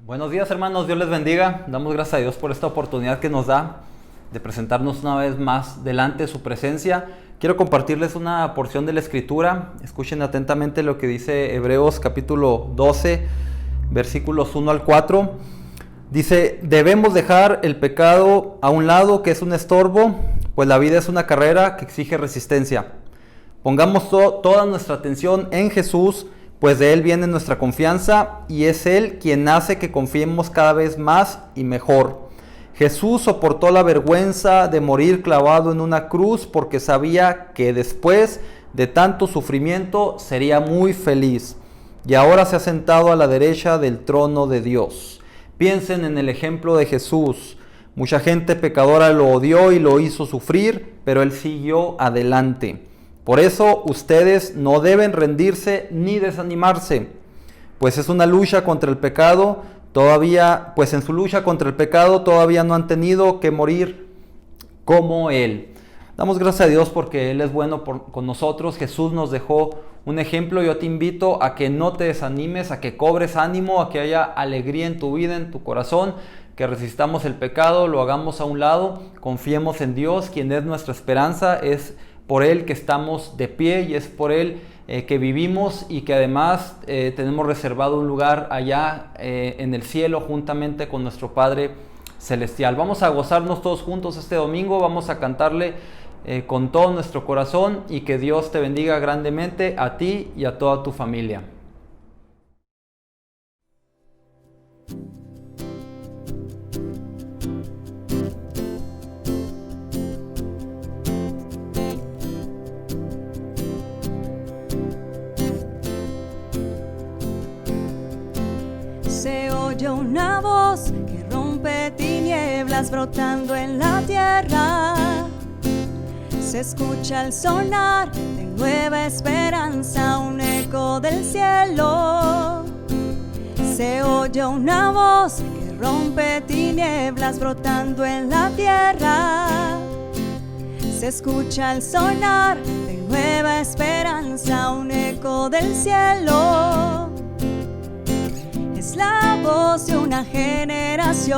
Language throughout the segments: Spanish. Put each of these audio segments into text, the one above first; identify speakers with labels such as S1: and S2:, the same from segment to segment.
S1: Buenos días, hermanos, Dios les bendiga. Damos gracias a Dios por esta oportunidad que nos da de presentarnos una vez más delante de su presencia. Quiero compartirles una porción de la Escritura. Escuchen atentamente lo que dice Hebreos capítulo 12, versículos 1 al 4. Dice: debemos dejar el pecado a un lado, que es un estorbo, pues la vida es una carrera que exige resistencia. Pongamos toda nuestra atención en Jesús, pues de Él viene nuestra confianza y es Él quien hace que confiemos cada vez más y mejor. Jesús soportó la vergüenza de morir clavado en una cruz porque sabía que después de tanto sufrimiento sería muy feliz. Y ahora se ha sentado a la derecha del trono de Dios. Piensen en el ejemplo de Jesús. Mucha gente pecadora lo odió y lo hizo sufrir, pero Él siguió adelante. Por eso ustedes no deben rendirse ni desanimarse, pues es una lucha contra el pecado. En su lucha contra el pecado todavía no han tenido que morir como Él. Damos gracias a Dios porque Él es bueno con nosotros. Jesús nos dejó un ejemplo. Yo te invito a que no te desanimes, a que cobres ánimo, a que haya alegría en tu vida, en tu corazón, que resistamos el pecado, lo hagamos a un lado, confiemos en Dios, quien es nuestra esperanza. Es por Él que estamos de pie y es por Él que vivimos y que además tenemos reservado un lugar allá en el cielo juntamente con nuestro Padre Celestial. Vamos a gozarnos todos juntos este domingo, vamos a cantarle con todo nuestro corazón y que Dios te bendiga grandemente a ti y a toda tu familia.
S2: Se oye una voz que rompe tinieblas brotando en la tierra. Se escucha el sonar de nueva esperanza, un eco del cielo. Se oye una voz que rompe tinieblas brotando en la tierra. Se escucha el sonar de nueva esperanza, un eco del cielo. Es la voz de una generación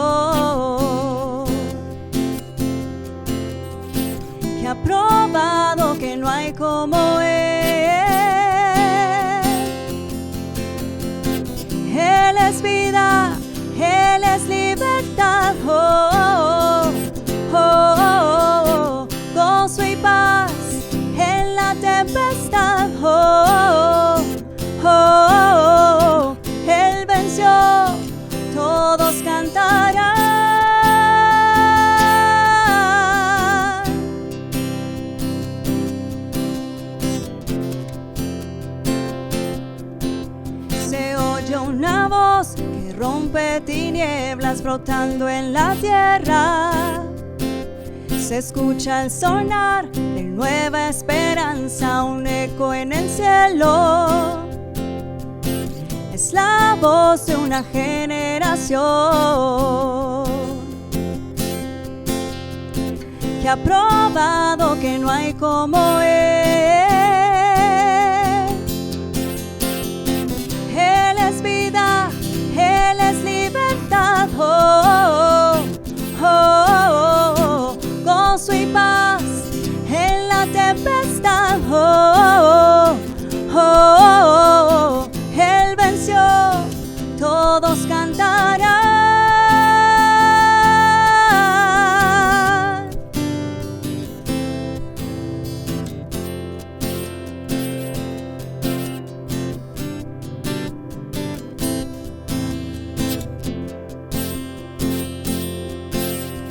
S2: que ha probado que no hay como Él. Él es vida, Él es libertad, gozo y paz en la tempestad, Él venció, todos cantarán. Se oye una voz que rompe tinieblas brotando en la tierra. Se escucha el sonar de nueva esperanza, un eco en el cielo. Es la voz de una generación que ha probado que no hay como Él. Él es vida, Él es libertad, gozo y paz en la tempestad, Él venció, todos cantarán.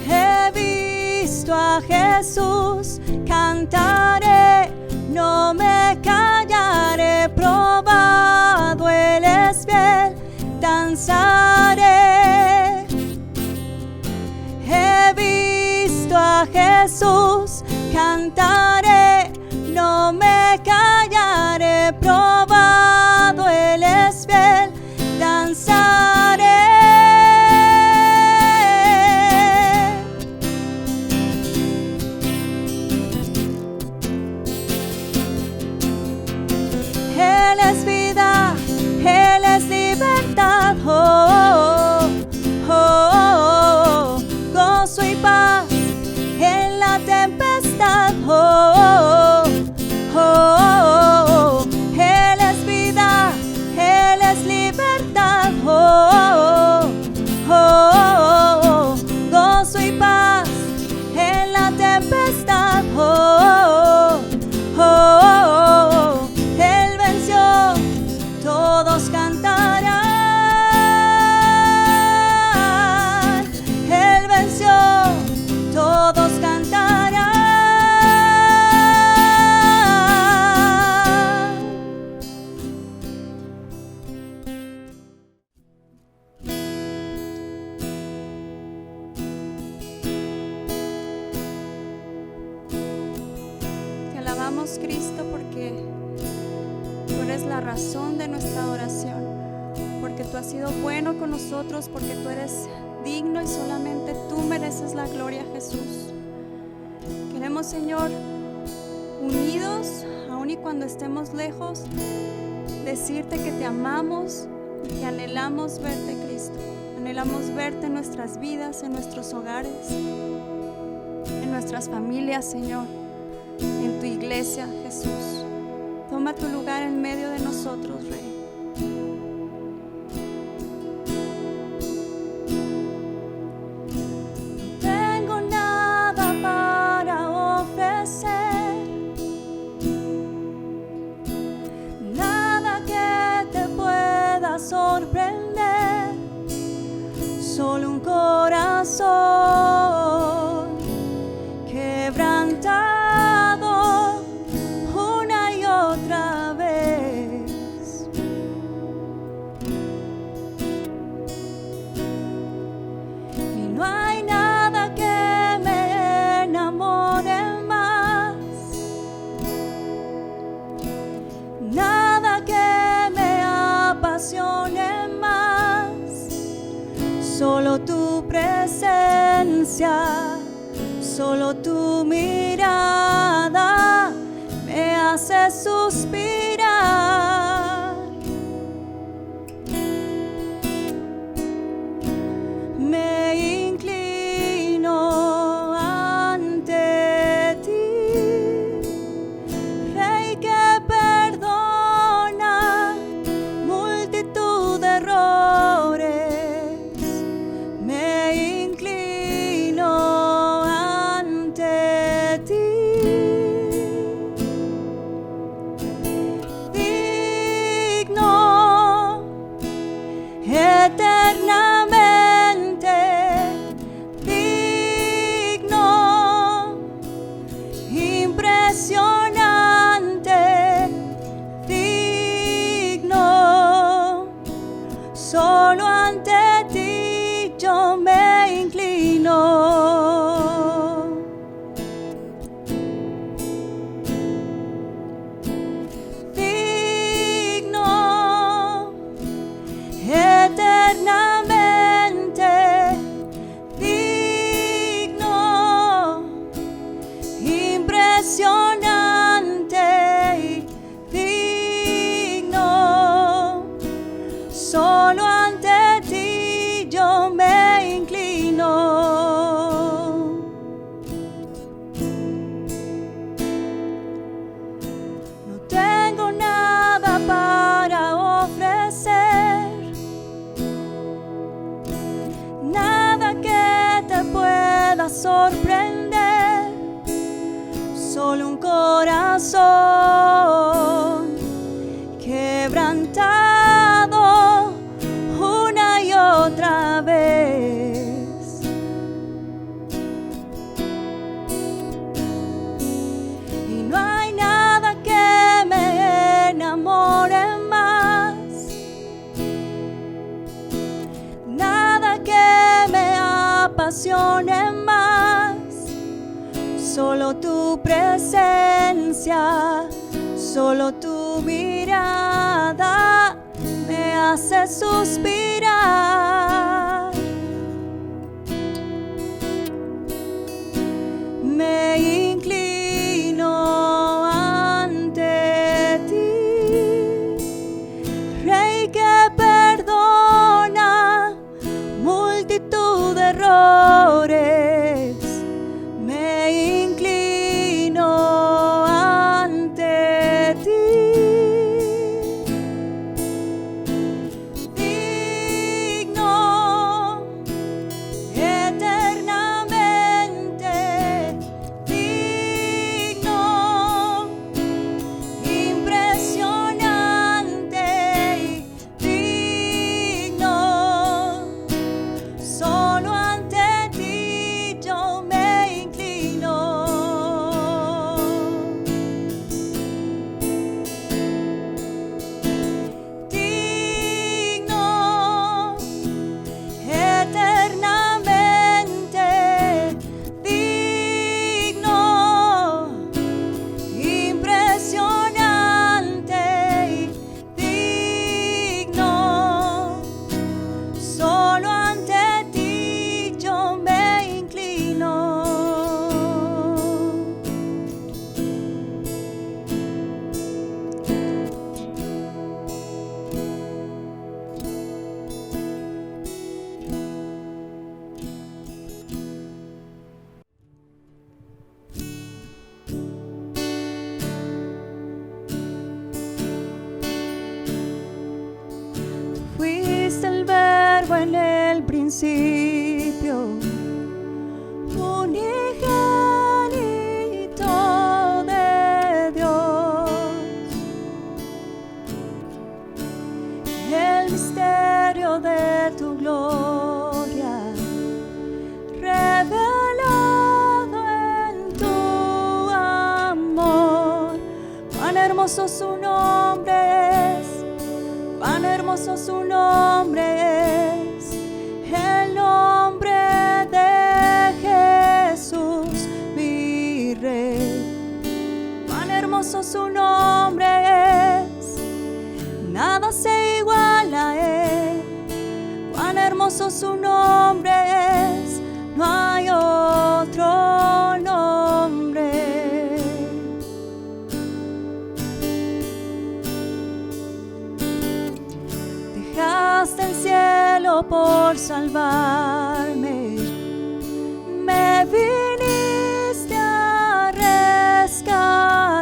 S2: He visto a Jesús, cantaré, no me callaré, probado Él es fiel, danzaré. He visto a Jesús, cantaré, no me callaré, probado Él es fiel, danzaré. Él es vida, Él es libertad, porque tú eres la razón de nuestra adoración, porque tú has sido bueno con nosotros, porque tú eres digno y solamente tú mereces la gloria, Jesús. Queremos, Señor, unidos, aun y cuando estemos lejos, decirte que te amamos y que anhelamos verte, Cristo. Anhelamos verte en nuestras vidas, en nuestros hogares, en nuestras familias, Señor, en tu iglesia, Jesús. Toma tu lugar en medio de nosotros, Rey. No tengo nada para ofrecer, nada que te pueda sorprender, solo un corazón quebrantado una y otra vez. Y no hay nada que me enamore más, nada que me apasione más, solo tu presencia, solo tu mirada me hace suspirar. Me inclino ante ti, Rey que perdona multitud de errores. Me inclino ante ti, digno eternamente, digno, impresionante, digno, solo ante ti yo me inclino. Digno, eternamente, digno, impresionante, digno, solo ante ti yo me inclino. No tengo nada para ofrecer, nada que te pueda sorprender, solo un corazón quebrantado una y otra vez. Y no hay nada que me enamore más, nada que me apasione más, solo tu presencia, solo tu mirada me hace suspirar. Me inclino ante ti, Rey que perdona multitud de errores. Me inclino ante ti, digno, principio, unigénito de Dios, el misterio de tu gloria revelado en tu amor. Cuán hermoso su nombre es, cuán hermoso su nombre es, el nombre de Jesús, mi Rey. Cuán hermoso su nombre es, nada se iguala a él. Cuán hermoso su nombre es, no hay otro nombre. Dejaste el cielo por salvarme, me viniste a rescatar.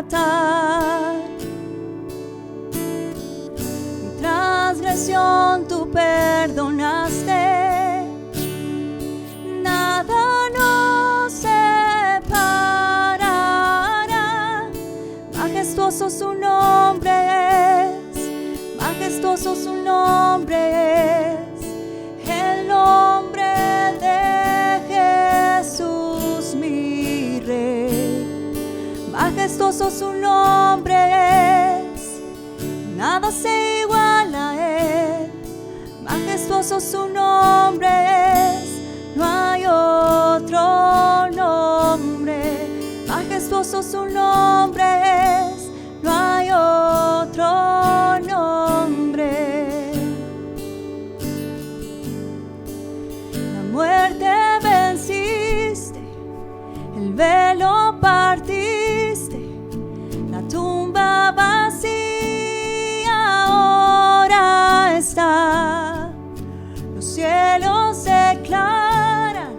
S2: Mi transgresión tú perdonaste, nada nos separará. Majestuoso su nombre es, majestuoso su nombre es, el nombre de Jesús, mi Rey. Majestuoso su nombre es, nada se iguala a él. Majestuoso su nombre es, no hay otro nombre. Majestuoso su nombre es, no hay otro nombre. La muerte venciste, el velo partiste, la tumba vacía ahora está. Los cielos declaran,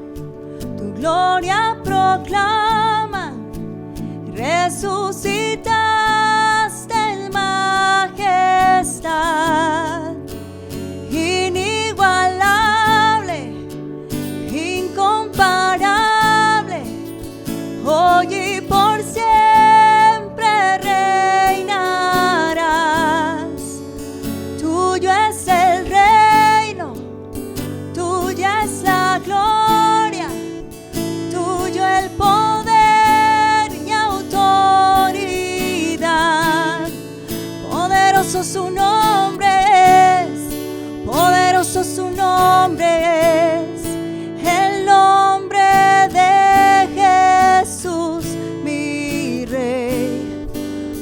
S2: tu gloria proclaman, resucitaste en majestad. Inigualable, incomparable, hoy y por siempre reinarás. Tuyo es el reino, tuya es la gloria, tuyo el poder y autoridad. Poderoso su nombre es, poderoso su nombre es, el nombre de Jesús, mi Rey.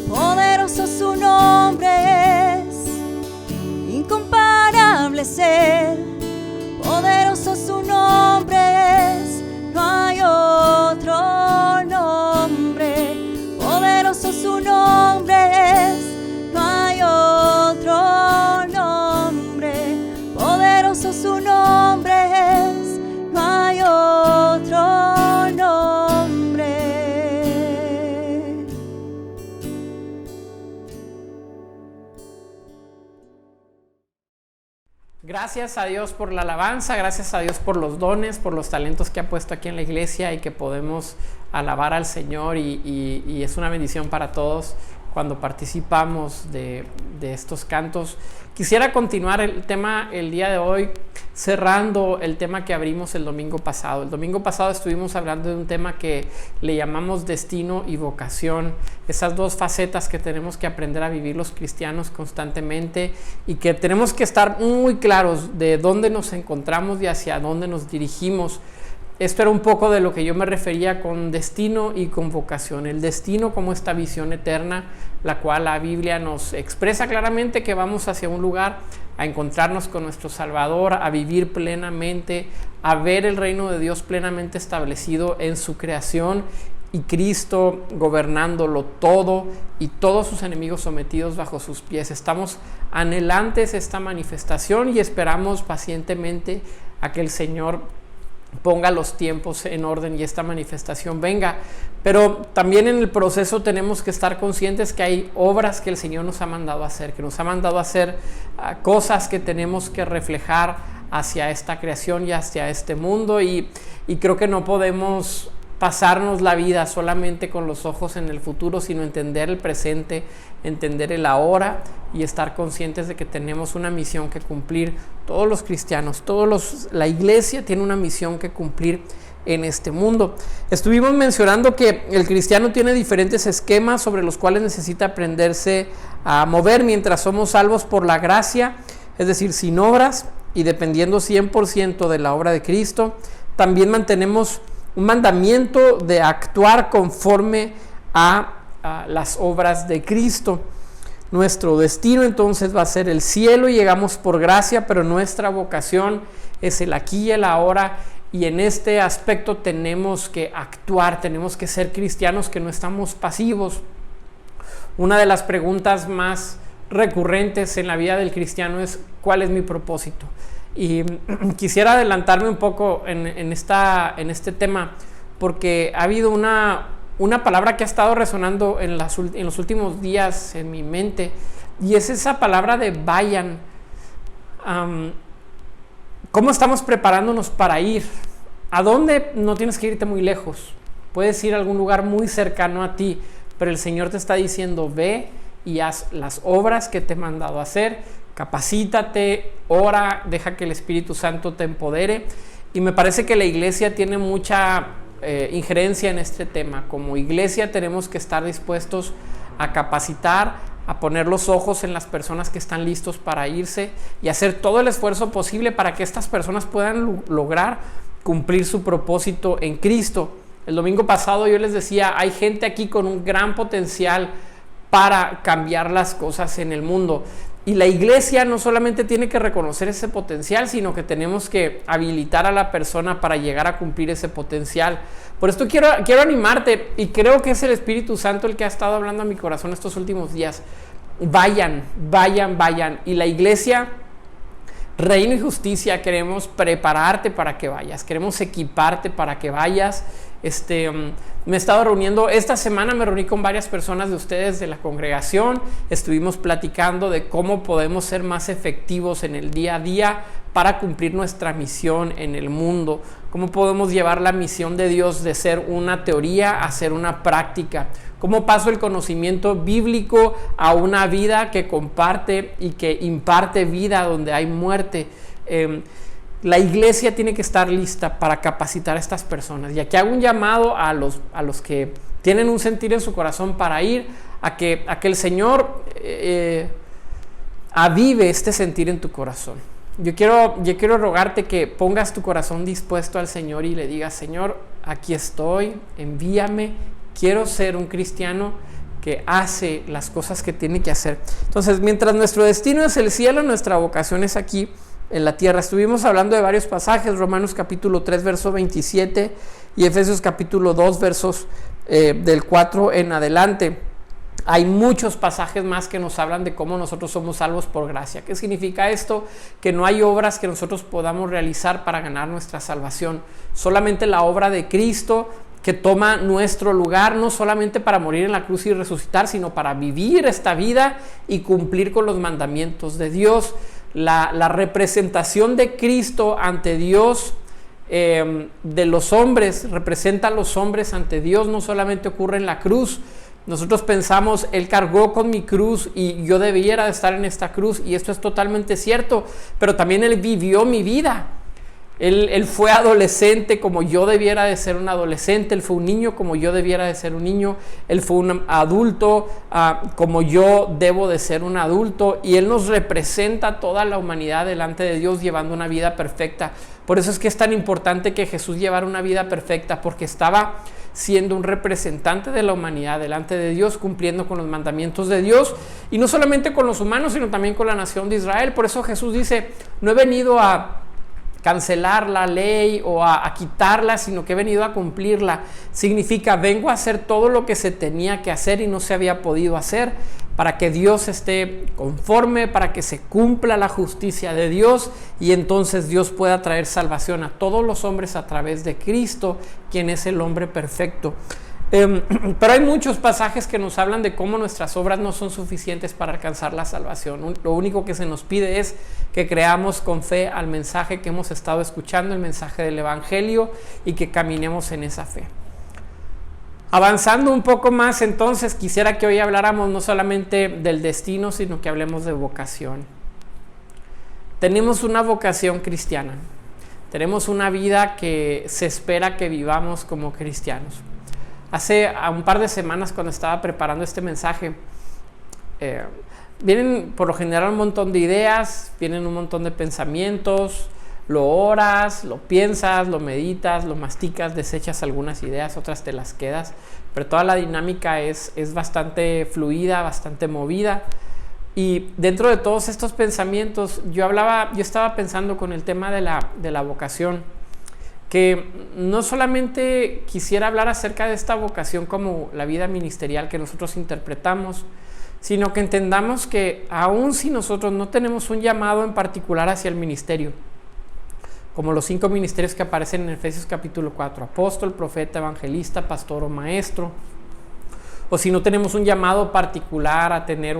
S2: Poderoso su nombre es, incomparable es él. Poderoso su nombre es, no hay otro nombre. Poderoso su nombre es, no hay otro nombre. Poderoso su nombre es, no hay otro nombre.
S3: Gracias a Dios por la alabanza, gracias a Dios por los dones, por los talentos que ha puesto aquí en la iglesia y que podemos alabar al Señor y es una bendición para todos cuando participamos de estos cantos. Quisiera continuar el tema el día de hoy, cerrando el tema que abrimos el domingo pasado. El domingo pasado estuvimos hablando de un tema que le llamamos destino y vocación, esas dos facetas que tenemos que aprender a vivir los cristianos constantemente y que tenemos que estar muy claros de dónde nos encontramos y hacia dónde nos dirigimos. Esto era un poco de lo que yo me refería con destino y con vocación. El destino como esta visión eterna, la cual la Biblia nos expresa claramente que vamos hacia un lugar a encontrarnos con nuestro Salvador, a vivir plenamente, a ver el reino de Dios plenamente establecido en su creación y Cristo gobernándolo todo y todos sus enemigos sometidos bajo sus pies. Estamos anhelantes esta manifestación y esperamos pacientemente a que el Señor ponga los tiempos en orden y esta manifestación venga. Pero también en el proceso tenemos que estar conscientes que hay obras que el Señor nos ha mandado a hacer, que nos ha mandado a hacer cosas que tenemos que reflejar hacia esta creación y hacia este mundo, y creo que no podemos pasarnos la vida solamente con los ojos en el futuro, sino entender el presente, entender el ahora y estar conscientes de que tenemos una misión que cumplir. Todos los cristianos, la iglesia tiene una misión que cumplir en este mundo. Estuvimos mencionando que el cristiano tiene diferentes esquemas sobre los cuales necesita aprenderse a mover mientras somos salvos por la gracia, es decir, sin obras y dependiendo 100% de la obra de Cristo. También mantenemos un mandamiento de actuar conforme a las obras de Cristo. Nuestro destino entonces va a ser el cielo, y llegamos por gracia, pero nuestra vocación es el aquí y el ahora, y en este aspecto tenemos que actuar, tenemos que ser cristianos que no estamos pasivos. Una de las preguntas más recurrentes en la vida del cristiano es: ¿cuál es mi propósito? Y quisiera adelantarme un poco en este tema, porque ha habido una palabra que ha estado resonando en los últimos días en mi mente, y es esa palabra de vayan. ¿Cómo estamos preparándonos para ir? ¿A dónde? No tienes que irte muy lejos, puedes ir a algún lugar muy cercano a ti, pero el Señor te está diciendo: ve y haz las obras que te he mandado a hacer. Capacítate, ora, deja que el Espíritu Santo te empodere. Y me parece que la iglesia tiene mucha injerencia en este tema. Como iglesia tenemos que estar dispuestos a capacitar, a poner los ojos en las personas que están listos para irse y hacer todo el esfuerzo posible para que estas personas puedan lograr cumplir su propósito en Cristo. El domingo pasado yo les decía, hay gente aquí con un gran potencial para cambiar las cosas en el mundo. Y la iglesia no solamente tiene que reconocer ese potencial, sino que tenemos que habilitar a la persona para llegar a cumplir ese potencial. Por esto quiero animarte, y creo que es el Espíritu Santo el que ha estado hablando a mi corazón estos últimos días. Vayan. Y la iglesia, Reino y Justicia, queremos prepararte para que vayas, queremos equiparte para que vayas. Me he estado reuniendo, esta semana me reuní con varias personas de ustedes de la congregación, estuvimos platicando de cómo podemos ser más efectivos en el día a día para cumplir nuestra misión en el mundo, cómo podemos llevar la misión de Dios de ser una teoría a ser una práctica, cómo paso el conocimiento bíblico a una vida que comparte y que imparte vida donde hay muerte. La iglesia tiene que estar lista para capacitar a estas personas. Y aquí hago un llamado a los que tienen un sentir en su corazón para ir, a que el Señor avive este sentir en tu corazón. Yo quiero rogarte que pongas tu corazón dispuesto al Señor y le digas: Señor, aquí estoy, envíame, quiero ser un cristiano que hace las cosas que tiene que hacer. Entonces, mientras nuestro destino es el cielo, nuestra vocación es aquí en la tierra. Estuvimos hablando de varios pasajes: Romanos capítulo 3 verso 27 y Efesios capítulo 2 versos del 4 en adelante. Hay muchos pasajes más que nos hablan de cómo nosotros somos salvos por gracia. ¿Qué significa esto? Que no hay obras que nosotros podamos realizar para ganar nuestra salvación, solamente la obra de Cristo, que toma nuestro lugar, no solamente para morir en la cruz y resucitar, sino para vivir esta vida y cumplir con los mandamientos de Dios. La representación de Cristo ante Dios, de los hombres, representa a los hombres ante Dios, no solamente ocurre en la cruz. Nosotros pensamos, Él cargó con mi cruz y yo debiera de estar en esta cruz, y esto es totalmente cierto, pero también Él vivió mi vida. Él fue adolescente como yo debiera de ser un adolescente, Él fue un niño como yo debiera de ser un niño, Él fue un adulto como yo debo de ser un adulto, y Él nos representa a toda la humanidad delante de Dios llevando una vida perfecta. Por eso es que es tan importante que Jesús llevara una vida perfecta, porque estaba siendo un representante de la humanidad delante de Dios, cumpliendo con los mandamientos de Dios, y no solamente con los humanos, sino también con la nación de Israel. Por eso Jesús dice: no he venido a cancelar la ley o a quitarla, sino que he venido a cumplirla. Significa, vengo a hacer todo lo que se tenía que hacer y no se había podido hacer, para que Dios esté conforme, para que se cumpla la justicia de Dios, y entonces Dios pueda traer salvación a todos los hombres a través de Cristo, quien es el hombre perfecto. Pero hay muchos pasajes que nos hablan de cómo nuestras obras no son suficientes para alcanzar la salvación. Lo único que se nos pide es que creamos con fe al mensaje que hemos estado escuchando, el mensaje del Evangelio, y que caminemos en esa fe. Avanzando un poco más, entonces, quisiera que hoy habláramos no solamente del destino, sino que hablemos de vocación. Tenemos una vocación cristiana. Tenemos una vida que se espera que vivamos como cristianos. Hace un par de semanas, cuando estaba preparando este mensaje, vienen por lo general un montón de ideas, vienen un montón de pensamientos, lo oras, lo piensas, lo meditas, lo masticas, desechas algunas ideas, otras te las quedas, pero toda la dinámica es bastante fluida, bastante movida. Y dentro de todos estos pensamientos, yo estaba pensando con el tema de la vocación, que no solamente quisiera hablar acerca de esta vocación como la vida ministerial que nosotros interpretamos, sino que entendamos que aun si nosotros no tenemos un llamado en particular hacia el ministerio, como los 5 ministerios que aparecen en Efesios capítulo 4, apóstol, profeta, evangelista, pastor o maestro, o si no tenemos un llamado particular a tener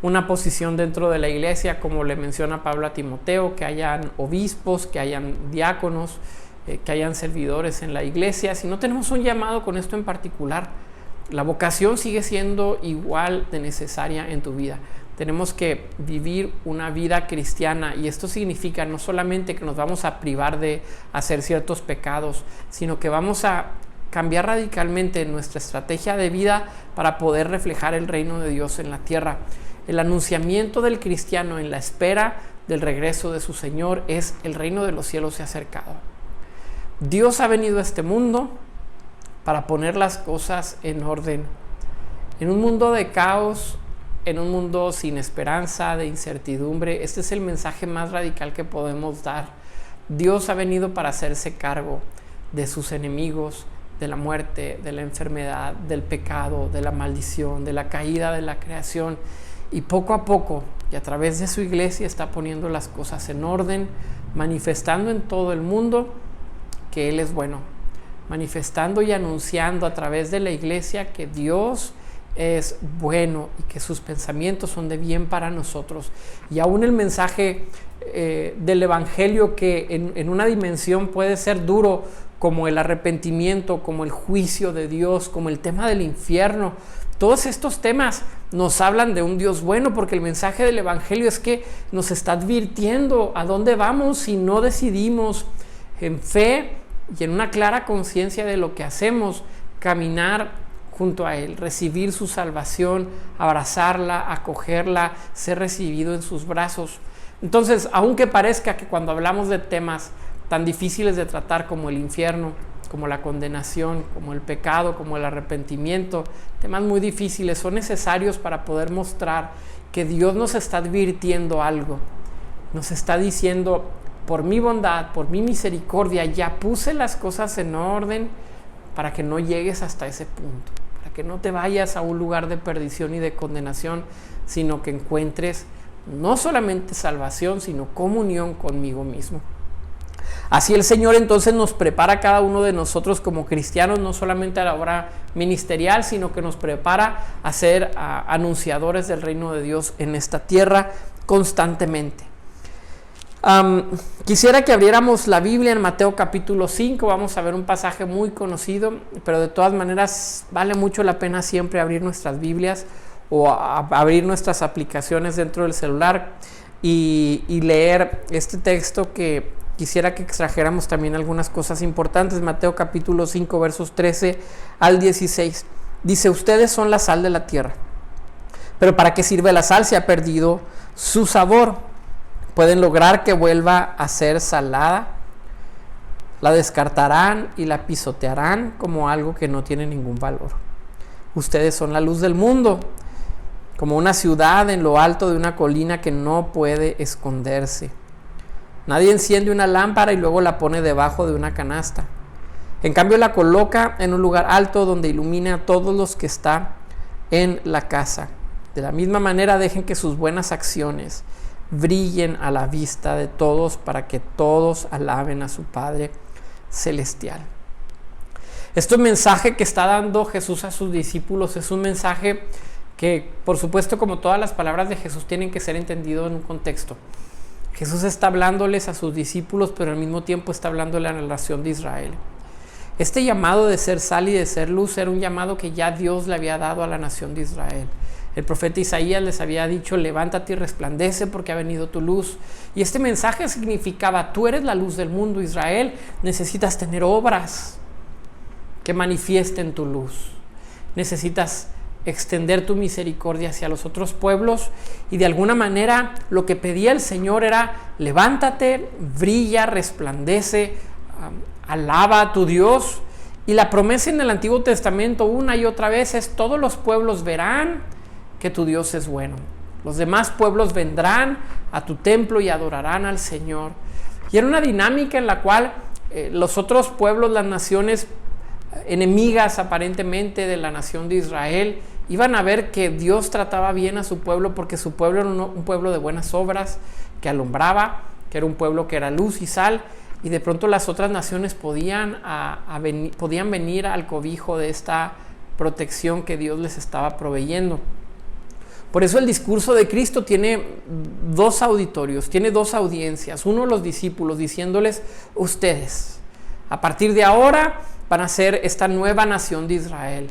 S3: una posición dentro de la iglesia, como le menciona Pablo a Timoteo, que hayan obispos, que hayan diáconos, que hayan servidores en la iglesia. Si no tenemos un llamado con esto en particular, la vocación sigue siendo igual de necesaria en tu vida. Tenemos que vivir una vida cristiana, y esto significa no solamente que nos vamos a privar de hacer ciertos pecados, sino que vamos a cambiar radicalmente nuestra estrategia de vida para poder reflejar el reino de Dios en la tierra. El anunciamiento del cristiano en la espera del regreso de su Señor es: el reino de los cielos se ha acercado. Dios ha venido a este mundo para poner las cosas en orden. En un mundo de caos, en un mundo sin esperanza, de incertidumbre, este es el mensaje más radical que podemos dar. Dios ha venido para hacerse cargo de sus enemigos, de la muerte, de la enfermedad, del pecado, de la maldición, de la caída de la creación. Y poco a poco, y a través de su iglesia, está poniendo las cosas en orden, manifestando en todo el mundo que Él es bueno, manifestando y anunciando a través de la iglesia que Dios es bueno y que sus pensamientos son de bien para nosotros. Y aún el mensaje del Evangelio, que en una dimensión puede ser duro, como el arrepentimiento, como el juicio de Dios, como el tema del infierno, todos estos temas nos hablan de un Dios bueno, porque el mensaje del Evangelio es que nos está advirtiendo a dónde vamos si no decidimos en fe y en una clara conciencia de lo que hacemos, caminar junto a Él, recibir su salvación, abrazarla, acogerla, ser recibido en sus brazos. Entonces, aunque parezca que cuando hablamos de temas tan difíciles de tratar como el infierno, como la condenación, como el pecado, como el arrepentimiento, temas muy difíciles, son necesarios para poder mostrar que Dios nos está advirtiendo algo. Nos está diciendo: por mi bondad, por mi misericordia, ya puse las cosas en orden para que no llegues hasta ese punto, para que no te vayas a un lugar de perdición y de condenación, sino que encuentres no solamente salvación, sino comunión conmigo mismo. Así el Señor entonces nos prepara a cada uno de nosotros como cristianos, no solamente a la obra ministerial, sino que nos prepara a ser anunciadores del reino de Dios en esta tierra constantemente. Quisiera que abriéramos la Biblia en Mateo capítulo 5. Vamos a ver un pasaje muy conocido, pero de todas maneras vale mucho la pena siempre abrir nuestras Biblias o abrir nuestras aplicaciones dentro del celular y leer este texto, que quisiera que extrajéramos también algunas cosas importantes. Mateo capítulo 5 versos 13 al 16 dice: ustedes son la sal de la tierra, pero ¿para qué sirve la sal si ha perdido su sabor? Pueden lograr que vuelva a ser salada, la descartarán y la pisotearán como algo que no tiene ningún valor. Ustedes son la luz del mundo, como una ciudad en lo alto de una colina que no puede esconderse. Nadie enciende una lámpara y luego la pone debajo de una canasta. En cambio, la coloca en un lugar alto donde ilumine a todos los que están en la casa. De la misma manera, dejen que sus buenas acciones brillen a la vista de todos, para que todos alaben a su Padre celestial. Este mensaje que está dando Jesús a sus discípulos es un mensaje que, por supuesto, como todas las palabras de Jesús, tienen que ser entendido en un contexto. Jesús está hablándoles a sus discípulos, pero al mismo tiempo está hablándole a la nación de Israel. Este llamado de ser sal y de ser luz era un llamado que ya Dios le había dado a la nación de Israel. El profeta Isaías les había dicho: levántate y resplandece porque ha venido tu luz. Y este mensaje significaba: tú eres la luz del mundo, Israel. Necesitas tener obras que manifiesten tu luz. Necesitas extender tu misericordia hacia los otros pueblos. Y de alguna manera lo que pedía el Señor era: levántate, brilla, resplandece, alaba a tu Dios. Y la promesa en el Antiguo Testamento una y otra vez es: todos los pueblos verán que tu Dios es bueno. Los demás pueblos vendrán a tu templo y adorarán al Señor. Y era una dinámica en la cual los otros pueblos, las naciones enemigas aparentemente de la nación de Israel, iban a ver que Dios trataba bien a su pueblo, porque su pueblo era un pueblo de buenas obras, que alumbraba, que era un pueblo que era luz y sal, y de pronto las otras naciones podían venir al cobijo de esta protección que Dios les estaba proveyendo. Por eso el discurso de Cristo tiene dos auditorios, tiene dos audiencias. Uno, los discípulos, diciéndoles: ustedes, a partir de ahora, van a ser esta nueva nación de Israel.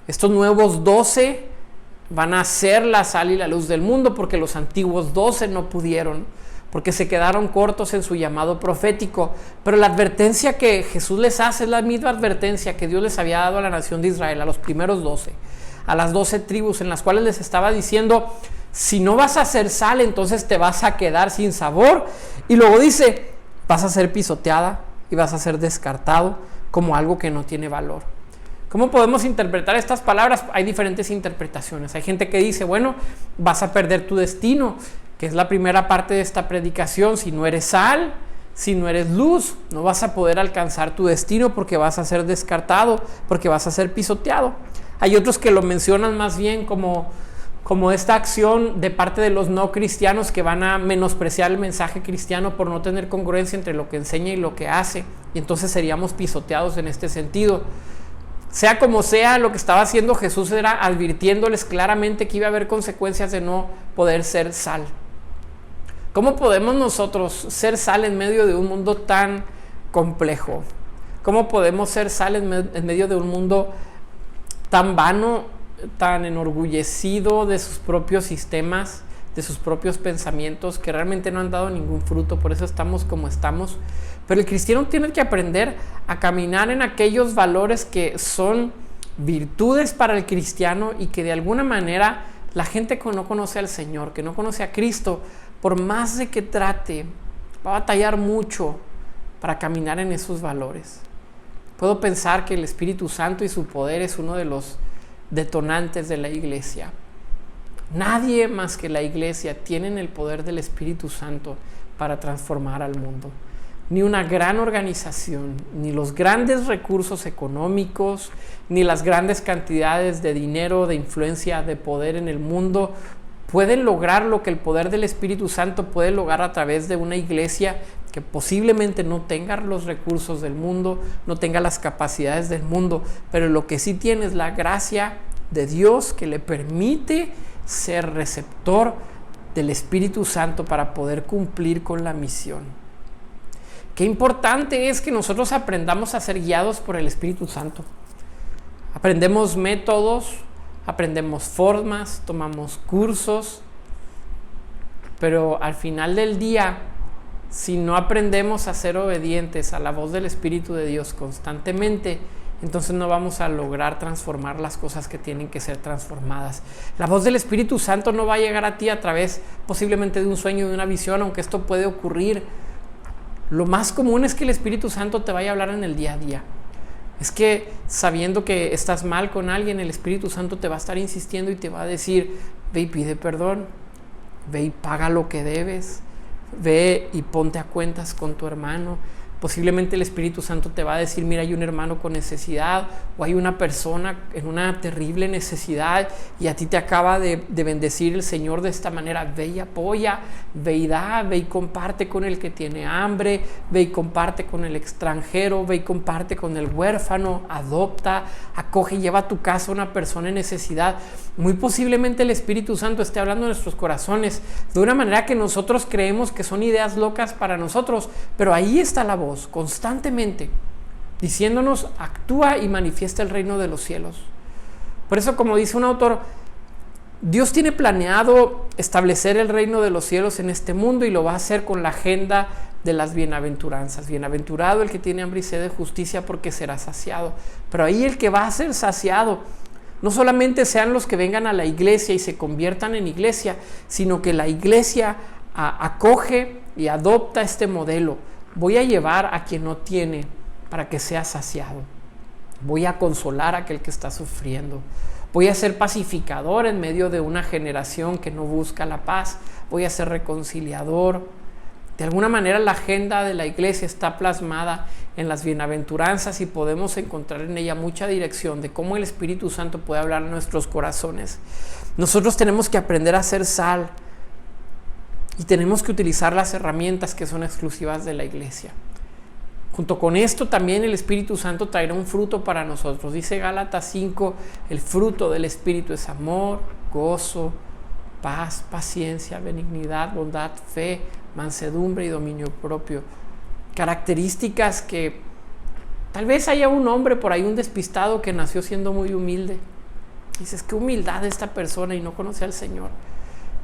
S3: Estos nuevos 12 van a ser la sal y la luz del mundo, porque los antiguos 12 no pudieron, porque se quedaron cortos en su llamado profético. Pero la advertencia que Jesús les hace es la misma advertencia que Dios les había dado a la nación de Israel, a los primeros 12. A las 12 tribus, en las cuales les estaba diciendo: si no vas a ser sal, entonces te vas a quedar sin sabor. Y luego dice: vas a ser pisoteada y vas a ser descartado como algo que no tiene valor. ¿Cómo podemos interpretar estas palabras? Hay diferentes interpretaciones. Hay gente que dice: bueno, vas a perder tu destino, que es la primera parte de esta predicación. Si no eres sal, si no eres luz, no vas a poder alcanzar tu destino, porque vas a ser descartado, porque vas a ser pisoteado. Hay otros que lo mencionan más bien como esta acción de parte de los no cristianos, que van a menospreciar el mensaje cristiano por no tener congruencia entre lo que enseña y lo que hace, y entonces seríamos pisoteados en este sentido. Sea como sea, lo que estaba haciendo Jesús era advirtiéndoles claramente que iba a haber consecuencias de no poder ser sal. ¿Cómo podemos nosotros ser sal en medio de un mundo tan complejo? ¿Cómo podemos ser sal en medio de un mundo tan vano, tan enorgullecido de sus propios sistemas, de sus propios pensamientos, que realmente no han dado ningún fruto? Por eso estamos como estamos. Pero el cristiano tiene que aprender a caminar en aquellos valores que son virtudes para el cristiano, y que de alguna manera la gente que no conoce al Señor, que no conoce a Cristo, por más de que trate, va a batallar mucho para caminar en esos valores. Puedo pensar que el Espíritu Santo y su poder es uno de los detonantes de la iglesia. Nadie más que la iglesia tiene el poder del Espíritu Santo para transformar al mundo. Ni una gran organización, ni los grandes recursos económicos, ni las grandes cantidades de dinero, de influencia, de poder en el mundo pueden lograr lo que el poder del Espíritu Santo puede lograr a través de una iglesia que posiblemente no tenga los recursos del mundo, no tenga las capacidades del mundo, pero lo que sí tiene es la gracia de Dios, que le permite ser receptor del Espíritu Santo para poder cumplir con la misión. Qué importante es que nosotros aprendamos a ser guiados por el Espíritu Santo. Aprendemos métodos, aprendemos formas, tomamos cursos, pero al final del día, si no aprendemos a ser obedientes a la voz del Espíritu de Dios constantemente, entonces no vamos a lograr transformar las cosas que tienen que ser transformadas. La voz del Espíritu Santo no va a llegar a ti a través posiblemente de un sueño, de una visión, aunque esto puede ocurrir. Lo más común es que el Espíritu Santo te vaya a hablar en el día a día. Es que sabiendo que estás mal con alguien, el Espíritu Santo te va a estar insistiendo y te va a decir: ve y pide perdón, ve y paga lo que debes, ve y ponte a cuentas con tu hermano. Posiblemente el Espíritu Santo te va a decir, mira, hay un hermano con necesidad, o hay una persona en una terrible necesidad y a ti te acaba de bendecir el Señor de esta manera. Ve y apoya, ve y da, ve y comparte con el que tiene hambre, ve y comparte con el extranjero, ve y comparte con el huérfano, adopta, acoge y lleva a tu casa a una persona en necesidad. Muy posiblemente el Espíritu Santo esté hablando en nuestros corazones de una manera que nosotros creemos que son ideas locas para nosotros, pero ahí está la voz constantemente diciéndonos: actúa y manifiesta el reino de los cielos. Por eso, como dice un autor, Dios tiene planeado establecer el reino de los cielos en este mundo y lo va a hacer con la agenda de las bienaventuranzas. Bienaventurado el que tiene hambre y sed de justicia, porque será saciado. Pero ahí el que va a ser saciado no solamente sean los que vengan a la iglesia y se conviertan en iglesia, sino que la iglesia acoge y adopta este modelo. Voy a llevar a quien no tiene para que sea saciado. Voy a consolar a aquel que está sufriendo. Voy a ser pacificador en medio de una generación que no busca la paz. Voy a ser reconciliador. De alguna manera la agenda de la iglesia está plasmada en las bienaventuranzas y podemos encontrar en ella mucha dirección de cómo el Espíritu Santo puede hablar en nuestros corazones. Nosotros tenemos que aprender a ser sal y tenemos que utilizar las herramientas que son exclusivas de la iglesia. Junto con esto también el Espíritu Santo traerá un fruto para nosotros. Dice Gálatas 5, el fruto del Espíritu es amor, gozo, paz, paciencia, benignidad, bondad, fe, mansedumbre y dominio propio. Características que tal vez haya un hombre por ahí, un despistado, que nació siendo muy humilde. Dices, qué humildad esta persona y no conoce al Señor.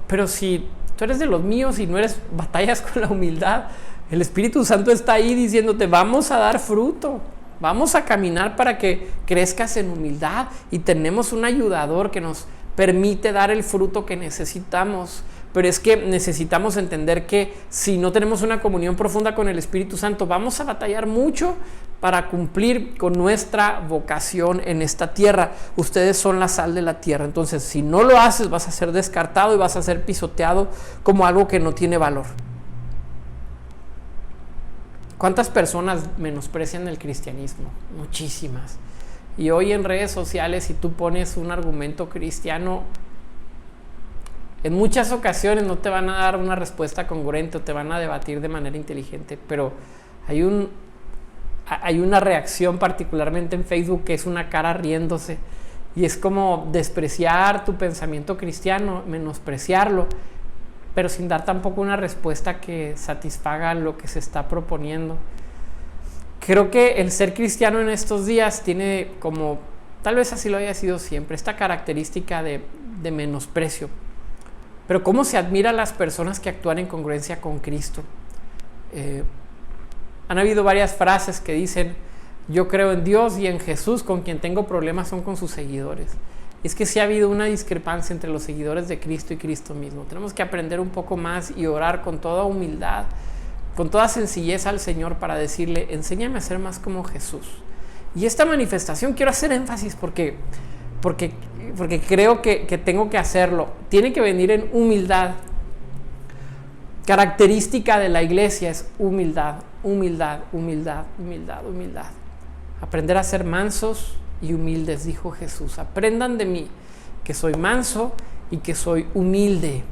S3: Pero si tú eres de los míos y no eres batallas con la humildad, el Espíritu Santo está ahí diciéndote: vamos a dar fruto, vamos a caminar para que crezcas en humildad, y tenemos un ayudador que nos permite dar el fruto que necesitamos. Pero es que necesitamos entender que si no tenemos una comunión profunda con el Espíritu Santo, vamos a batallar mucho para cumplir con nuestra vocación en esta tierra. Ustedes son la sal de la tierra. Entonces, si no lo haces, vas a ser descartado y vas a ser pisoteado como algo que no tiene valor. ¿Cuántas personas menosprecian el cristianismo? Muchísimas. Y hoy en redes sociales, si tú pones un argumento cristiano, en muchas ocasiones no te van a dar una respuesta congruente o te van a debatir de manera inteligente, pero hay una reacción, particularmente en Facebook, que es una cara riéndose, y es como despreciar tu pensamiento cristiano, menospreciarlo, pero sin dar tampoco una respuesta que satisfaga lo que se está proponiendo. Creo que el ser cristiano en estos días tiene, como tal vez así lo haya sido siempre, esta característica de menosprecio. Pero cómo se admira a las personas que actúan en congruencia con Cristo. Han habido varias frases que dicen: yo creo en Dios y en Jesús, con quien tengo problemas son con sus seguidores. Y es que sí ha habido una discrepancia entre los seguidores de Cristo y Cristo mismo. Tenemos que aprender un poco más y orar con toda humildad, con toda sencillez al Señor, para decirle: enséñame a ser más como Jesús. Y esta manifestación quiero hacer énfasis porque creo que tengo que hacerlo. Tiene que venir en humildad. Característica de la iglesia es humildad, humildad, humildad, humildad, humildad. Aprender a ser mansos y humildes, dijo Jesús. Aprendan de mí, que soy manso y que soy humilde.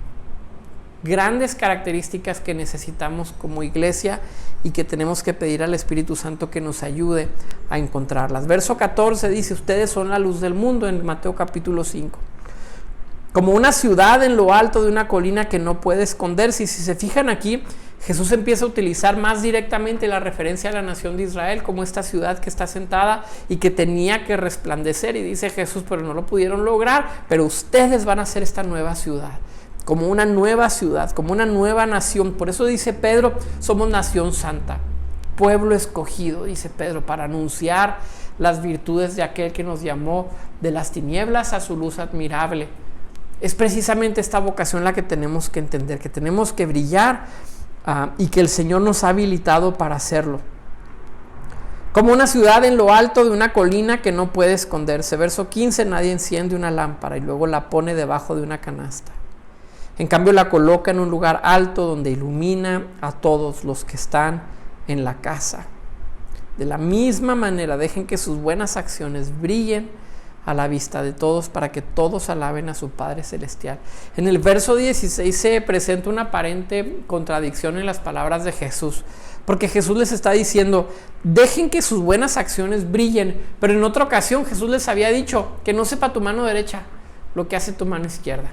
S3: Grandes características que necesitamos como iglesia y que tenemos que pedir al Espíritu Santo que nos ayude a encontrarlas. Verso 14 dice: ustedes son la luz del mundo, en Mateo capítulo 5. Como una ciudad en lo alto de una colina que no puede esconderse. Y si se fijan aquí, Jesús empieza a utilizar más directamente la referencia a la nación de Israel como esta ciudad que está sentada y que tenía que resplandecer. Y dice Jesús: pero no lo pudieron lograr, pero ustedes van a ser esta nueva ciudad. Como una nueva ciudad, como una nueva nación. Por eso dice Pedro: somos nación santa, pueblo escogido, dice Pedro, para anunciar las virtudes de aquel que nos llamó de las tinieblas a su luz admirable. Es precisamente esta vocación la que tenemos que entender, que tenemos que brillar y que el Señor nos ha habilitado para hacerlo. Como una ciudad en lo alto de una colina que no puede esconderse. Verso 15: nadie enciende una lámpara y luego la pone debajo de una canasta. En cambio la coloca en un lugar alto donde ilumina a todos los que están en la casa. De la misma manera, dejen que sus buenas acciones brillen a la vista de todos para que todos alaben a su Padre Celestial. En el verso 16 se presenta una aparente contradicción en las palabras de Jesús, porque Jesús les está diciendo, dejen que sus buenas acciones brillen, pero en otra ocasión Jesús les había dicho que no sepa tu mano derecha lo que hace tu mano izquierda.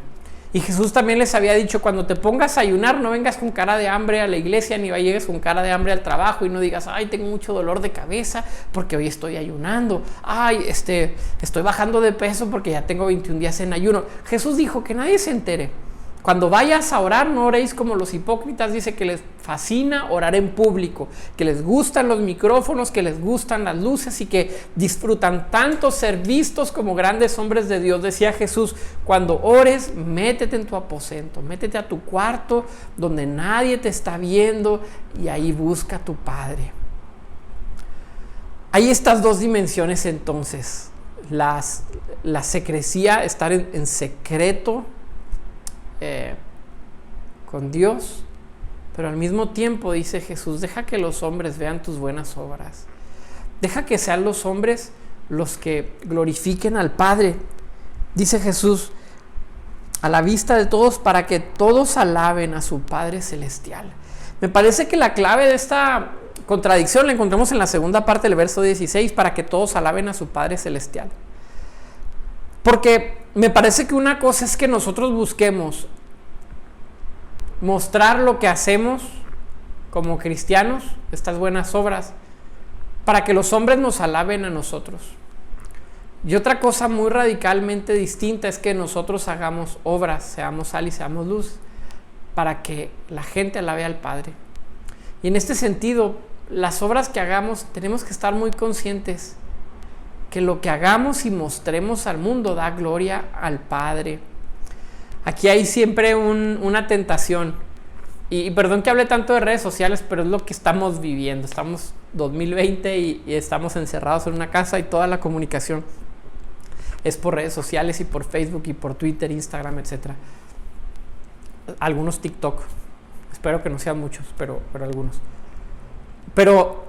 S3: Y Jesús también les había dicho, cuando te pongas a ayunar, no vengas con cara de hambre a la iglesia, ni llegues con cara de hambre al trabajo y no digas, ay, tengo mucho dolor de cabeza porque hoy estoy ayunando. Ay, estoy bajando de peso porque ya tengo 21 días en ayuno. Jesús dijo que nadie se entere. Cuando vayas a orar, no oréis como los hipócritas. Dice que les fascina orar en público, que les gustan los micrófonos, que les gustan las luces y que disfrutan tanto ser vistos como grandes hombres de Dios. Decía Jesús, cuando ores, métete en tu aposento, métete a tu cuarto donde nadie te está viendo y ahí busca a tu Padre. Hay estas dos dimensiones entonces, la secrecía, estar en secreto con Dios, pero al mismo tiempo dice Jesús, deja que los hombres vean tus buenas obras, deja que sean los hombres los que glorifiquen al Padre, dice Jesús, a la vista de todos, para que todos alaben a su Padre Celestial. Me parece que la clave de esta contradicción la encontramos en la segunda parte del verso 16, para que todos alaben a su Padre Celestial. Porque me parece que una cosa es que nosotros busquemos mostrar lo que hacemos como cristianos, estas buenas obras, para que los hombres nos alaben a nosotros. Y otra cosa muy radicalmente distinta es que nosotros hagamos obras, seamos sal y seamos luz, para que la gente alabe al Padre. Y en este sentido, las obras que hagamos tenemos que estar muy conscientes que lo que hagamos y mostremos al mundo da gloria al Padre. Aquí hay siempre una tentación. Y perdón que hable tanto de redes sociales, pero es lo que estamos viviendo. Estamos 2020 y estamos encerrados en una casa y toda la comunicación es por redes sociales y por Facebook y por Twitter, Instagram, etc. Algunos TikTok. Espero que no sean muchos, pero algunos. Pero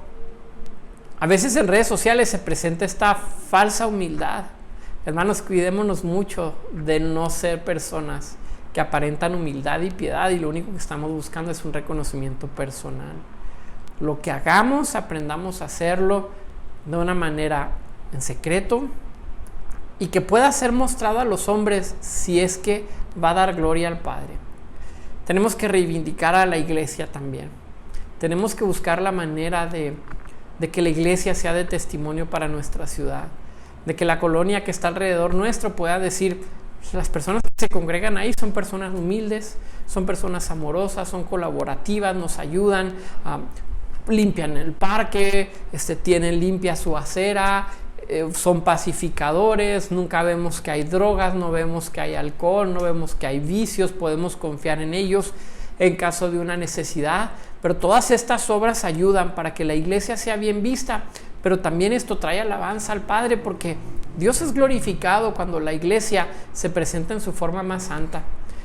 S3: a veces en redes sociales se presenta esta falsa humildad. Hermanos, cuidémonos mucho de no ser personas que aparentan humildad y piedad y lo único que estamos buscando es un reconocimiento personal. Lo que hagamos, aprendamos a hacerlo de una manera en secreto y que pueda ser mostrado a los hombres si es que va a dar gloria al Padre. Tenemos que reivindicar a la iglesia también. Tenemos que buscar la manera de que la iglesia sea de testimonio para nuestra ciudad, de que la colonia que está alrededor nuestro pueda decir, las personas que se congregan ahí son personas humildes, son personas amorosas, son colaborativas, nos ayudan, limpian el parque, tienen limpia su acera, son pacificadores, nunca vemos que hay drogas, no vemos que hay alcohol, no vemos que hay vicios, podemos confiar en ellos en caso de una necesidad, pero todas estas obras ayudan para que la iglesia sea bien vista, pero también esto trae alabanza al Padre, porque Dios es glorificado cuando la iglesia se presenta en su forma más santa,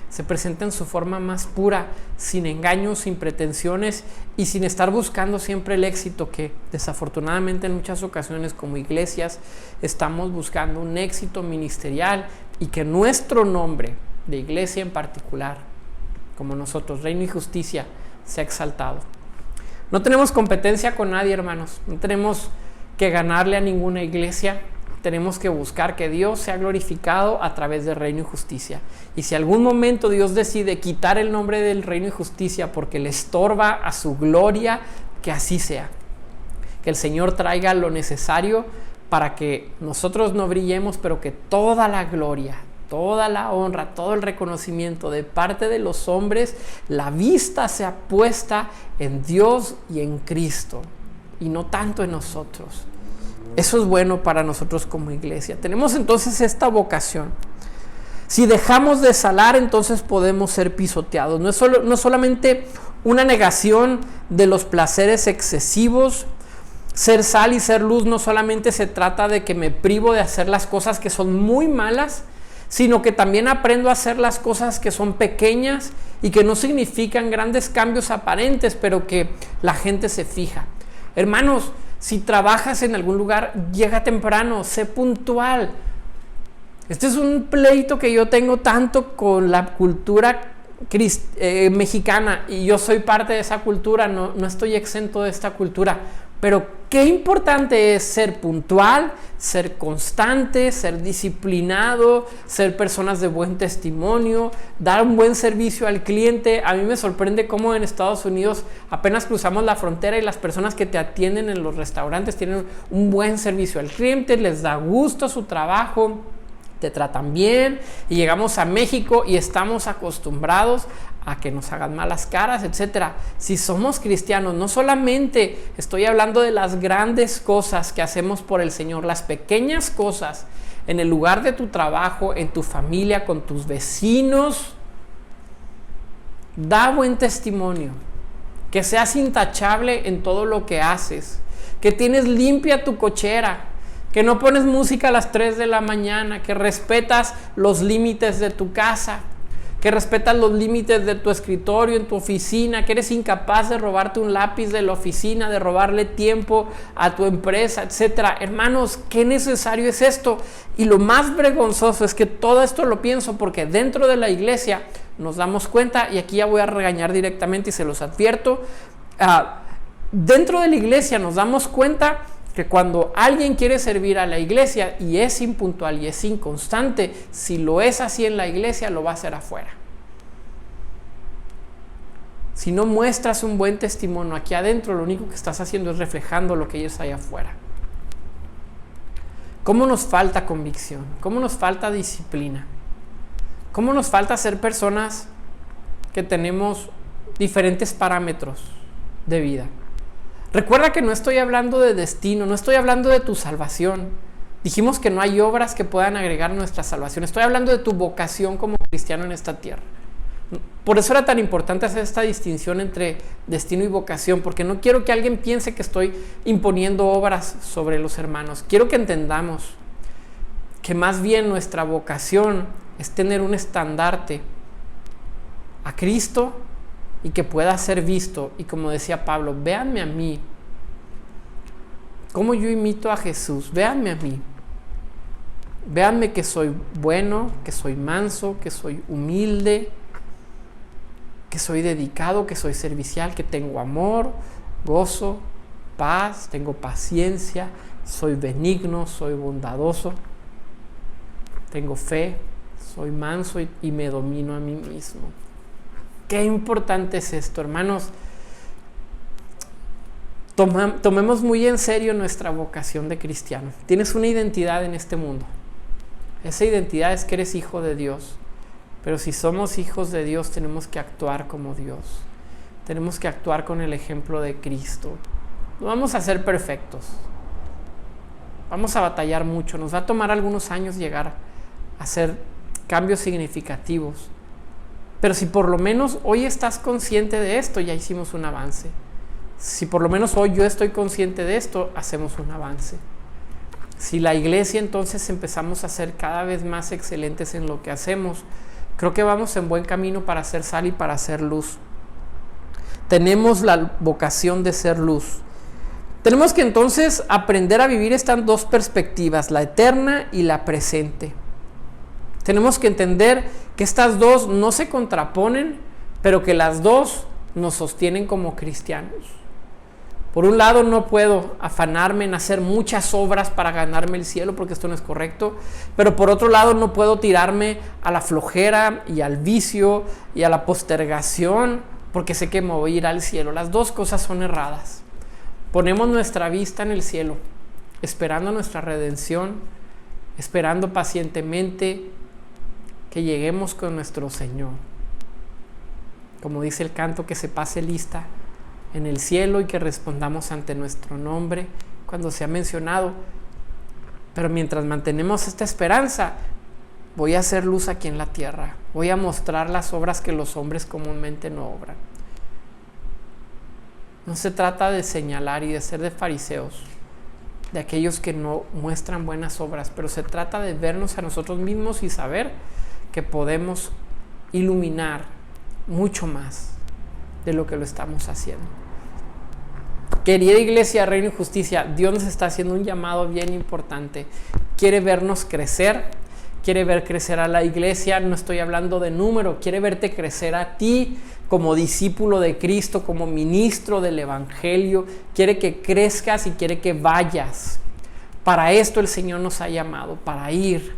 S3: se presenta en su forma más pura, sin engaños, sin pretensiones y sin estar buscando siempre el éxito, que desafortunadamente en muchas ocasiones como iglesias estamos buscando un éxito ministerial y que nuestro nombre de iglesia en particular, como nosotros, Reino y Justicia, sea exaltado. No tenemos competencia con nadie, hermanos. No tenemos que ganarle a ninguna iglesia. Tenemos que buscar que Dios sea glorificado a través de Reino y Justicia. Y si algún momento Dios decide quitar el nombre del Reino y Justicia porque le estorba a su gloria, que así sea. Que el Señor traiga lo necesario para que nosotros no brillemos, pero que toda la gloria, toda la honra, todo el reconocimiento de parte de los hombres, la vista sea puesta en Dios y en Cristo y no tanto en nosotros. Eso es bueno para nosotros como iglesia. Tenemos entonces esta vocación. Si dejamos de salar, entonces podemos ser pisoteados. No es solamente una negación de los placeres excesivos. Ser sal y ser luz no solamente se trata de que me privo de hacer las cosas que son muy malas, sino que también aprendo a hacer las cosas que son pequeñas y que no significan grandes cambios aparentes, pero que la gente se fija. Hermanos, Si trabajas en algún lugar, llega temprano, sé puntual. Este es un pleito que yo tengo tanto con la cultura mexicana, y yo soy parte de esa cultura, no estoy exento de esta cultura, pero qué importante es ser puntual, ser constante, ser disciplinado, ser personas de buen testimonio, dar un buen servicio al cliente. A mí me sorprende cómo en Estados Unidos apenas cruzamos la frontera y las personas que te atienden en los restaurantes tienen un buen servicio al cliente, les da gusto su trabajo, te tratan bien, y llegamos a México y estamos acostumbrados a que nos hagan malas caras, etcétera. Si somos cristianos, no solamente estoy hablando de las grandes cosas que hacemos por el Señor, las pequeñas cosas en el lugar de tu trabajo, en tu familia, con tus vecinos. Da buen testimonio, que seas intachable en todo lo que haces, que tienes limpia tu cochera, que no pones música a las 3 de la mañana, que respetas los límites de tu casa, que respetas los límites de tu escritorio, en tu oficina, que eres incapaz de robarte un lápiz de la oficina, de robarle tiempo a tu empresa, etcétera. Hermanos, qué necesario es esto. Y lo más vergonzoso es que todo esto lo pienso porque dentro de la iglesia nos damos cuenta, y aquí ya voy a regañar directamente y se los advierto, dentro de la iglesia nos damos cuenta que cuando alguien quiere servir a la iglesia y es impuntual y es inconstante, si lo es así en la iglesia, lo va a hacer afuera. Si no muestras un buen testimonio aquí adentro, lo único que estás haciendo es reflejando lo que ellos hay afuera. ¿Cómo nos falta convicción? ¿Cómo nos falta disciplina? ¿Cómo nos falta ser personas que tenemos diferentes parámetros de vida? Recuerda que no estoy hablando de destino, no estoy hablando de tu salvación. Dijimos que no hay obras que puedan agregar nuestra salvación. Estoy hablando de tu vocación como cristiano en esta tierra. Por eso era tan importante hacer esta distinción entre destino y vocación, porque no quiero que alguien piense que estoy imponiendo obras sobre los hermanos. Quiero que entendamos que más bien nuestra vocación es tener un estandarte a Cristo y que pueda ser visto. Y como decía Pablo, véanme a mí, cómo yo imito a Jesús, véanme a mí, véanme que soy bueno, que soy manso, que soy humilde, que soy dedicado, que soy servicial, que tengo amor, gozo, paz, tengo paciencia, soy benigno, soy bondadoso, tengo fe, soy manso y me domino a mí mismo. Qué importante es esto, hermanos. Tomemos muy en serio nuestra vocación de cristiano. Tienes una identidad en este mundo. Esa identidad es que eres hijo de Dios. Pero si somos hijos de Dios, tenemos que actuar como Dios. Tenemos que actuar con el ejemplo de Cristo. No vamos a ser perfectos. Vamos a batallar mucho. Nos va a tomar algunos años llegar a hacer cambios significativos. Pero si por lo menos hoy estás consciente de esto, ya hicimos un avance. Si por lo menos hoy yo estoy consciente de esto, hacemos un avance. Si la iglesia entonces empezamos a ser cada vez más excelentes en lo que hacemos, creo que vamos en buen camino para ser sal y para ser luz. Tenemos la vocación de ser luz. Tenemos que entonces aprender a vivir estas dos perspectivas, la eterna y la presente. Tenemos que entender que estas dos no se contraponen, pero que las dos nos sostienen como cristianos. Por un lado, no puedo afanarme en hacer muchas obras para ganarme el cielo, porque esto no es correcto. Pero por otro lado, no puedo tirarme a la flojera y al vicio y a la postergación, porque sé que me voy a ir al cielo. Las dos cosas son erradas. Ponemos nuestra vista en el cielo, esperando nuestra redención, esperando pacientemente que lleguemos con nuestro Señor. Como dice el canto, que se pase lista en el cielo y que respondamos ante nuestro nombre cuando sea mencionado. Pero mientras mantenemos esta esperanza, voy a hacer luz aquí en la tierra. Voy a mostrar las obras que los hombres comúnmente no obran. No se trata de señalar y de ser de fariseos, de aquellos que no muestran buenas obras, pero se trata de vernos a nosotros mismos y saber que podemos iluminar mucho más de lo que lo estamos haciendo. Querida iglesia, Reino y Justicia, Dios nos está haciendo un llamado bien importante. Quiere vernos crecer, quiere ver crecer a la iglesia. No estoy hablando de número, quiere verte crecer a ti como discípulo de Cristo, como ministro del Evangelio. Quiere que crezcas y quiere que vayas. Para esto el Señor nos ha llamado, para ir,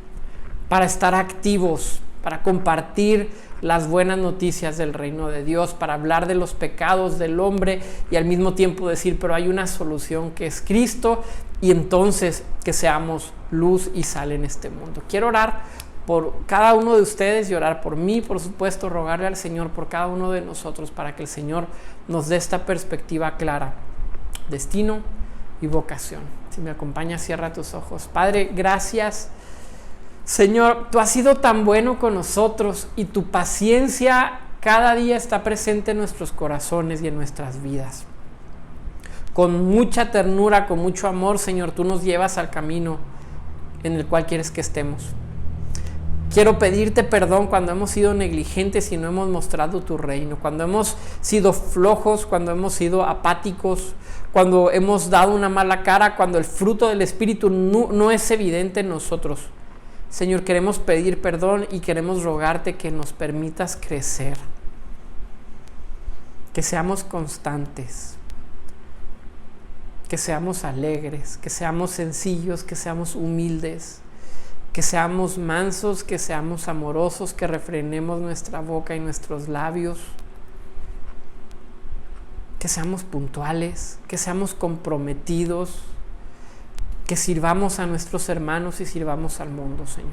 S3: para estar activos, para compartir las buenas noticias del reino de Dios, para hablar de los pecados del hombre y al mismo tiempo decir, pero hay una solución que es Cristo, y entonces que seamos luz y sal en este mundo. Quiero orar por cada uno de ustedes y orar por mí, por supuesto, rogarle al Señor por cada uno de nosotros para que el Señor nos dé esta perspectiva clara, destino y vocación. Si me acompañas, cierra tus ojos. Padre, gracias. Señor, tú has sido tan bueno con nosotros y tu paciencia cada día está presente en nuestros corazones y en nuestras vidas. Con mucha ternura, con mucho amor, Señor, tú nos llevas al camino en el cual quieres que estemos. Quiero pedirte perdón cuando hemos sido negligentes y no hemos mostrado tu reino, cuando hemos sido flojos, cuando hemos sido apáticos, cuando hemos dado una mala cara, cuando el fruto del Espíritu no es evidente en nosotros. Señor, queremos pedir perdón y queremos rogarte que nos permitas crecer, que seamos constantes, que seamos alegres, que seamos sencillos, que seamos humildes, que seamos mansos, que seamos amorosos, que refrenemos nuestra boca y nuestros labios, que seamos puntuales, que seamos comprometidos, que sirvamos a nuestros hermanos y sirvamos al mundo, Señor.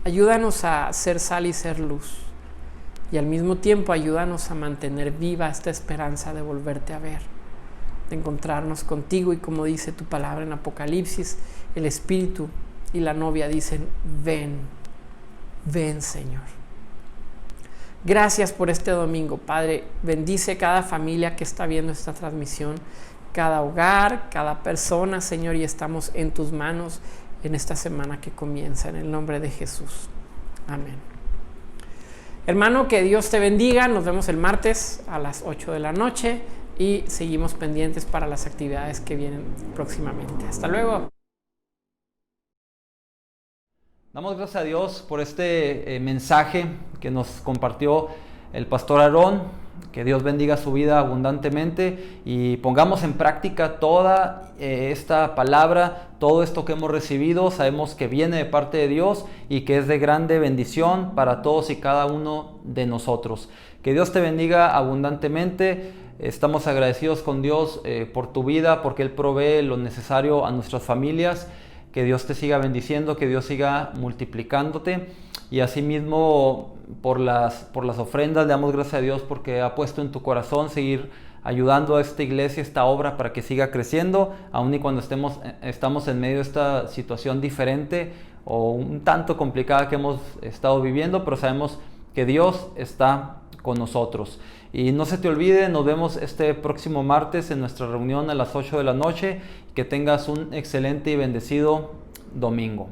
S3: Ayúdanos a ser sal y ser luz, y al mismo tiempo ayúdanos a mantener viva esta esperanza de volverte a ver, de encontrarnos contigo, y como dice tu palabra en Apocalipsis, el Espíritu y la novia dicen, ven, ven, Señor. Gracias por este domingo, Padre. Bendice cada familia que está viendo esta transmisión, cada hogar, cada persona, Señor, y estamos en tus manos en esta semana que comienza, en el nombre de Jesús. Amén. Hermano, que Dios te bendiga. Nos vemos el martes a las 8 de la noche y seguimos pendientes para las actividades que vienen próximamente. Hasta luego.
S1: Damos gracias a Dios por este mensaje que nos compartió el pastor Aarón. Que Dios bendiga su vida abundantemente y pongamos en práctica toda esta palabra, todo esto que hemos recibido. Sabemos que viene de parte de Dios y que es de grande bendición para todos y cada uno de nosotros. Que Dios te bendiga abundantemente. Estamos agradecidos con Dios por tu vida, porque Él provee lo necesario a nuestras familias. Que Dios te siga bendiciendo, que Dios siga multiplicándote. Y asimismo por las ofrendas le damos gracias a Dios porque ha puesto en tu corazón seguir ayudando a esta iglesia, esta obra, para que siga creciendo, aun y cuando estamos en medio de esta situación diferente o un tanto complicada que hemos estado viviendo, pero sabemos que Dios está con nosotros. Y no se te olvide, nos vemos este próximo martes en nuestra reunión a las 8 de la noche. Que tengas un excelente y bendecido domingo.